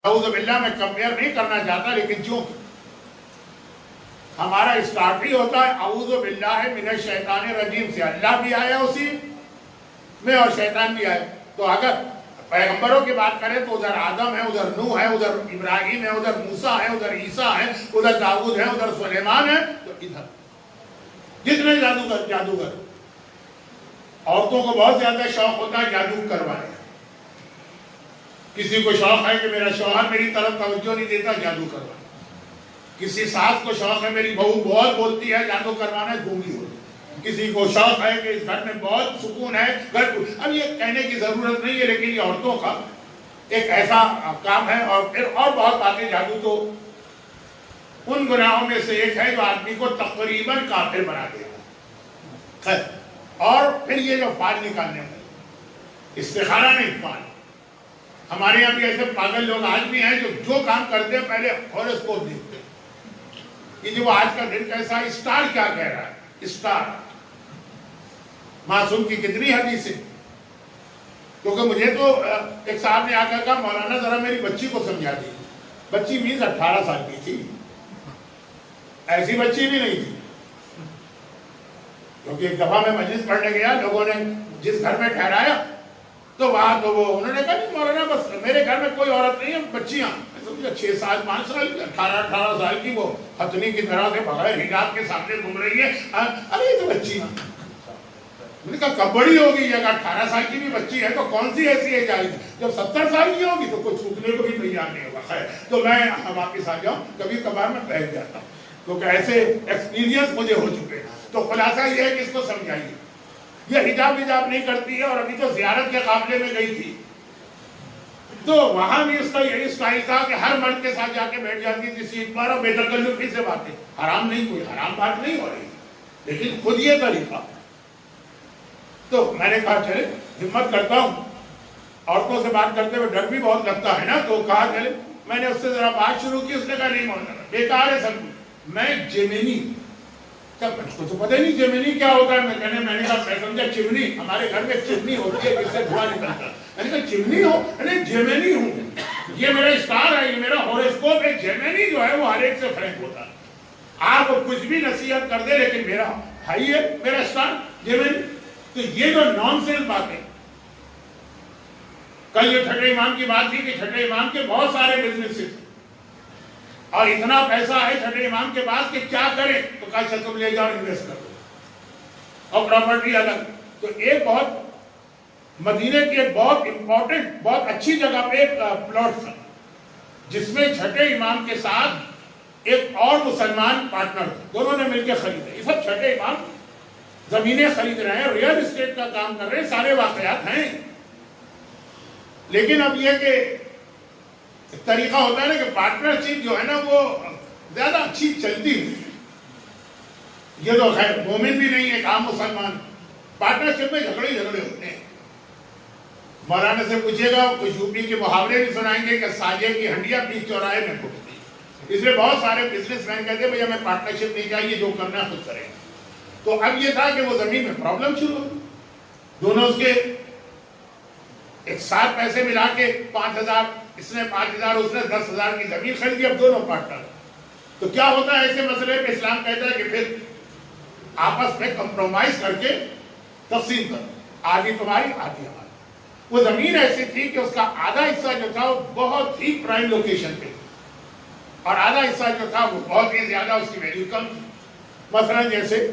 اعوذ باللہ میں کمپیئر نہیں کرنا چاہتا، لیکن چوں ہمارا اسٹارٹ ہی ہوتا ہے اعوذ باللہ من الشیطان الرجیم سے، اللہ بھی آیا اسی میں اور شیطان بھی آیا۔ تو اگر پیغمبروں کی بات کریں تو ادھر آدم ہے، ادھر نوح ہے، ادھر ابراہیم ہے، ادھر موسیٰ ہے، ادھر عیسیٰ ہے، ادھر داؤد ہے، ادھر سلیمان ہے، تو ادھر جتنے جادوگر عورتوں کو بہت زیادہ شوق ہوتا ہے جادو کروانے۔ کسی کو شوق ہے کہ میرا شوہر میری طرف توجہ نہیں دیتا، جادو کروانا۔ کسی ساس کو شوق ہے میری بہو بہت بولتی ہے، جادو کروانا، گونگی ہوتی۔ کسی کو شوق ہے کہ اس گھر میں بہت سکون ہے، گھر کو اب یہ کہنے کی ضرورت نہیں ہے، لیکن یہ عورتوں کا ایک ایسا کام ہے۔ اور پھر اور بہت باتیں، جادو تو ان گناہوں میں سے ایک ہے جو آدمی کو تقریباً کافر بنا دیتا ہے۔ اور پھر یہ جو فال نکالنے میں استخارہ نہیں، فال، ہمارے یہاں بھی ایسے پاگل لوگ آج بھی ہیں جو کام کرتے ہیں پہلے ہوراسکوپ دیکھتے ہیں کہ جو آج کا دن کیسا ہے، اسٹار کیا کہہ رہا ہے، اسٹار معصوم کی کتنی حدیثیں۔ کیونکہ مجھے تو ایک صاحب نے آ کر کہا مولانا ذرا میری بچی کو سمجھا دی۔ بچی مینز 18 سال کی تھی، ایسی بچی بھی نہیں تھی۔ کیونکہ ایک دفعہ میں مجلس پڑھنے گیا، لوگوں نے جس گھر میں ٹھہرایا تو وہاں تو وہ انہوں نے کہا نہیں مولانا بس میرے گھر میں کوئی عورت نہیں ہے، بچیاں 6 سال 5 سال کی 18 سال کی، وہ ہتھنی کی طرح سے بغیر حجاب کے سامنے گھوم رہی ہے، ارے یہ تو بچیاں۔ میں نے کہا کب بڑی ہوگی، اگر 18 سال کی بھی بچی ہے تو کون سی ایسی ہے جائز، جب 70 سال کی ہوگی تو کوئی چھوٹنے کو بھی تیار نہیں ہوگا۔ خیر تو میں واپس آ جاؤں، کبھی کبھار میں بیٹھ جاتا ہوں کیونکہ ایسے ایکسپیرینس مجھے ہو چکے ہیں۔ تو خلاصہ یہ ہے کہ اس کو سمجھائیے، یہ حجاب نہیں کرتی ہے، اور ابھی تو زیارت کے قافلے میں گئی تھی تو وہاں بھی اس کا یہی اسٹائل تھا کہ ہر مرد کے ساتھ جا کے بیٹھ جاتی تھی سیٹ پر، اور بے تکلفی سے باتیں، حرام نہیں، کوئی حرام بات نہیں ہو رہی، لیکن خود یہ طریقہ۔ تو میں نے کہا چلے ہمت کرتا ہوں، عورتوں سے بات کرتے ہوئے ڈر بھی بہت لگتا ہے نا، تو کہا چلے میں نے اس سے ذرا بات شروع کی۔ اس نے کہا نہیں مولانا بیکار ہے سب، میں جیمنی، اس کو تو پتہ نہیں جیمنی کیا ہوتا ہے۔ میں نے کہا میں سمجھا چمنی، ہمارے گھر میں چمنی ہوتی ہے جس سے دھواں نکلتا ہے۔ میں نے کہا چمنی ہو، میں نے جیمنی ہوں، یہ میرا اسٹار ہے، یہ میرا ہوراسکوپ ہے۔ جیمنی جو ہے وہ ہر ایک سے فرینک ہوتا ہے، آپ کچھ بھی نصیحت کر دے لیکن میرا بھائی ہے، میرا اسٹار جیمنی۔ تو یہ جو نان سینس باتیں، کل جو چھٹے امام کی بات تھی کہ چھٹے امام کے بہت سارے بزنسز اور اتنا پیسہ ہے چھٹے امام کے پاس کہ کیا کرے، تو کہا چل تم لے جاؤ انویسٹ کر دو، اور پراپرٹی الگ۔ تو ایک بہت مدینے کی ایک بہت امپورٹنٹ بہت اچھی جگہ پہ ایک پلاٹ تھا جس میں چھٹے امام کے ساتھ ایک اور مسلمان پارٹنر تھے، دونوں نے مل کے خریدے۔ یہ سب چھٹے امام زمینیں خرید رہے ہیں، ریئل اسٹیٹ کا کام کر رہے ہیں، سارے واقعات ہیں۔ لیکن اب یہ کہ طریقہ ہوتا ہے نا کہ پارٹنرشپ جو ہے نا وہ زیادہ اچھی چلتی ہے۔ یہ تو خیر مومن بھی نہیں ہے، ایک عام مسلمان، پارٹنرشپ میں جھگڑے ہوتے ہیں۔ مولانا سے پوچھے گا، کچھ یوپی کے محاورے بھی سنائیں گے کہ ساجے کی ہنڈیا بیچ چوراہے میں پھوٹتی۔ اس لیے بہت سارے بزنس مین کہتے ہیں بھئی ہمیں پارٹنرشپ نہیں چاہیے، جو کرنا ہے خود کریں۔ تو اب یہ تھا کہ وہ زمین میں پرابلم شروع ہوئی، دونوں اس کے ایک ساتھ پیسے ملا کے 5,000 اس نے 5,000 اس نے 10,000 کی زمین خریدی، اب دونوں پارٹنر۔ تو کیا ہوتا ہے ایسے مسئلے پہ؟ اسلام کہتا ہے کہ پھر آپس میں کمپرومائز کر کے تقسیم کرو، آدھی تمہاری آدھی ہماری۔ وہ زمین ایسی تھی کہ اس کا آدھا حصہ جو تھا وہ بہت ہی پرائم لوکیشن پہ، اور آدھا حصہ جو تھا وہ بہت ہی زیادہ اس کی ویلیو کم تھی۔ مثلا جیسے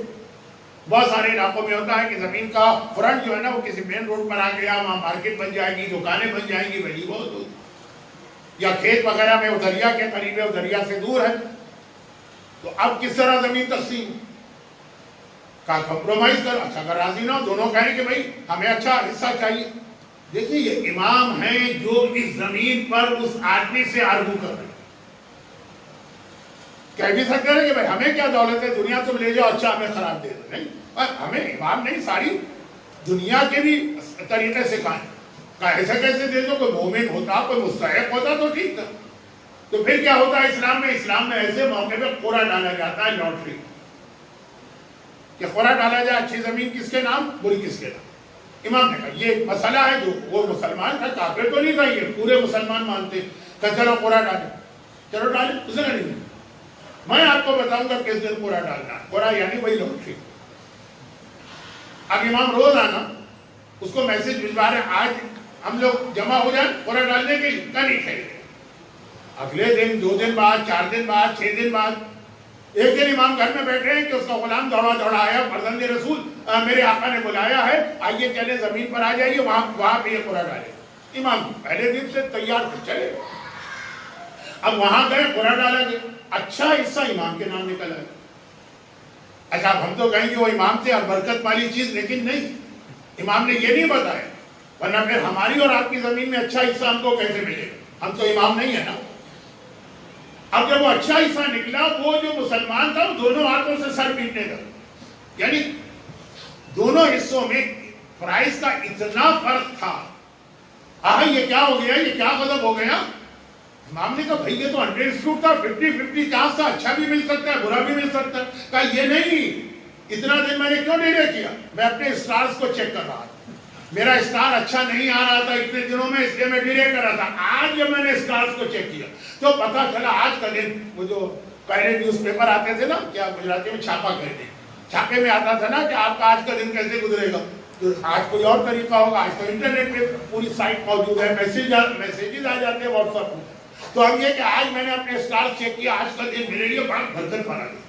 بہت سارے علاقوں میں ہوتا ہے کہ زمین کا فرنٹ جو ہے نا وہ کسی مین روڈ پر آ گیا، وہاں مارکیٹ بن جائے گی، دکانیں بن جائیں گی، ویلیو بہت ہوگی۔ یا کھیت وغیرہ میں وہ دریا کے قریب ہے، وہ دریا سے دور ہے، تو اب کس طرح زمین تقسیم کا کمپرومائز کر؟ اچھا اگر راضی نہ ہو، دونوں کہیں کہ بھائی ہمیں اچھا حصہ چاہیے۔ دیکھیے یہ امام ہیں جو اس زمین پر اس آدمی سے آرگو کر رہے ہیں۔ کہہ بھی سکتے ہیں کہ بھائی ہمیں کیا دولت ہے، دنیا تم لے جاؤ، اچھا ہمیں خراب دے دو، نہیں، ہمیں امام نہیں، ساری دنیا کے بھی طریقے سکھائیں۔ ایسا کیسے دے دو؟ کوئی مومن ہوتا، کوئی مستحق ہوتا تو ٹھیک تھا۔ تو پھر کیا ہوتا ہے اسلام میں ایسے موقع پہ قرعہ ڈالا جاتا ہے، لاٹری، کہ قرعہ ڈالا جائے اچھی زمین کس کے نام، بری کس کے نام۔ امام نے کہا یہ مسئلہ ہے، جو وہ مسلمان تھا، کافر تو نہیں تھا، یہ پورے مسلمان مانتے، کہ چلو قرآن ڈالیں، چلو ڈالیں، اس نے نہیں، میں آپ کو بتاؤں گا کس دن قرآن ڈالنا، قرآن یعنی وہی لوٹری۔ اب امام روز آنا اس کو میسج بھجوا رہے ہیں آج ہم لوگ جمع ہو جائیں قرآن ڈالنے کے لیے، کا نہیں ٹھہرے، اگلے دن 2 دن بعد 4 دن بعد 6 دن بعد ایک دن امام گھر میں بیٹھے ہیں کہ اس کا غلام دوڑا دوڑا آیا، فرزند رسول میرے آقا نے بلایا ہے، آئیے چلے زمین پر آ جائیے، وہاں پہ یہ قرآن ڈالے۔ امام پہلے دن سے تیار کر چلے، اب وہاں گئے قرآن ڈالا گیا، اچھا حصہ امام کے نام نکل آئے۔ اچھا ہم تو کہیں گے وہ امام سے اور برکت والی چیز، لیکن نہیں، امام نے یہ نہیں بتایا، ورنہ پھر ہماری اور آپ کی زمین میں اچھا حصہ ہم کو کیسے ملے گا، ہم تو امام نہیں ہے نا۔ اب جب وہ اچھا حصہ نکلا، وہ جو مسلمان تھا وہ دونوں ہاتھوں سے سر پیٹنے لگا، یعنی دونوں حصوں میں پرائز کا اتنا فرق تھا۔ یہ کیا ہو گیا، یہ کیا غضب ہو گیا؟ امام نے کہا بھائی یہ تو 100 تھا، 50-50 چانس تھا، اچھا بھی مل سکتا ہے برا بھی مل سکتا ہے۔ کہا یہ نہیں، اتنا دن میں نے کیوں ڈیلے کیا، میں اپنے اسٹارز کو چیک کر رہا تھا، میرا اسٹار اچھا نہیں آ رہا تھا اتنے دنوں میں، اس لیے میں ڈیلے کر رہا تھا۔ آج جب میں نے اسٹارز کو چیک کیا تو پتا چلا آج کا دن، وہ جو پہلے نیوز پیپر آتے تھے نا، کیا گجراتی میں چھاپا کہتے ہیں، چھاپے میں آتا تھا نا کہ آپ کا آج کا دن کیسے گزرے گا، تو آج کوئی اور طریقہ ہوگا، آج تو انٹرنیٹ پہ پوری سائٹ موجود ہے، میسیجز آ جاتے ہیں واٹس ایپ میں۔ تو اب یہ کہ آج میں نے اپنے اسٹار چیک کیا، آج کا دن میرے لیے بڑا برکت والا دن،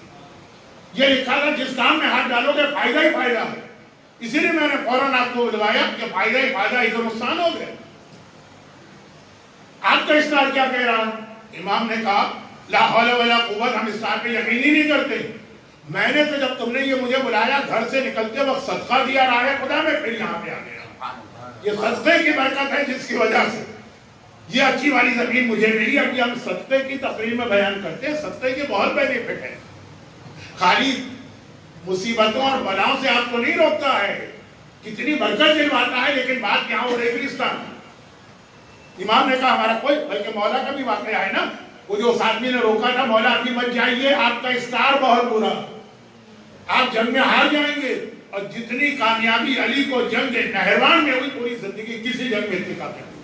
یہ لکھا تھا جس کام میں ہاتھ ڈالو گے فائدہ ہی فائدہ ہے، اسی لیے میں نے فوراً آپ کو بلوایا کہ فائدہ ہی فائدہ، ادھر نقصان ہو گیا۔ آپ کا اسٹار کیا کہہ رہا ہے؟ امام نے کہا لا حول ولا قوت، ہم اسٹار پہ یقین ہی نہیں کرتے، میں نے تو جب تم نے یہ مجھے بلایا گھر سے نکلتے وقت صدقہ دیا راہ خدا میں، پھر یہاں پہ آ گیا، یہ صدقے کی برکت ہے جس کی وجہ سے یہ اچھی والی زمین مجھے ملی۔ ابھی ہم صدقے کی تقریر میں بیان کرتے ہیں، صدقے کے بہت بینیفٹ ہیں، خالی مصیبتوں اور بلاؤں سے آپ کو نہیں روکتا ہے، کتنی برکت دلواتا ہے، لیکن بات کیا ہو رہی گلستان۔ امام نے کہا ہمارا کوئی، بلکہ مولا کا بھی واقعہ ہے نا، وہ جو اس آدمی نے روکا تھا، مولا ابھی مت جائیے، آپ کا اسٹار بہت برا، آپ جنگ میں ہار جائیں گے، اور جتنی کامیابی علی کو جنگ نہروان میں ہوئی پوری زندگی کسی جنگ میں اتنی کامیابی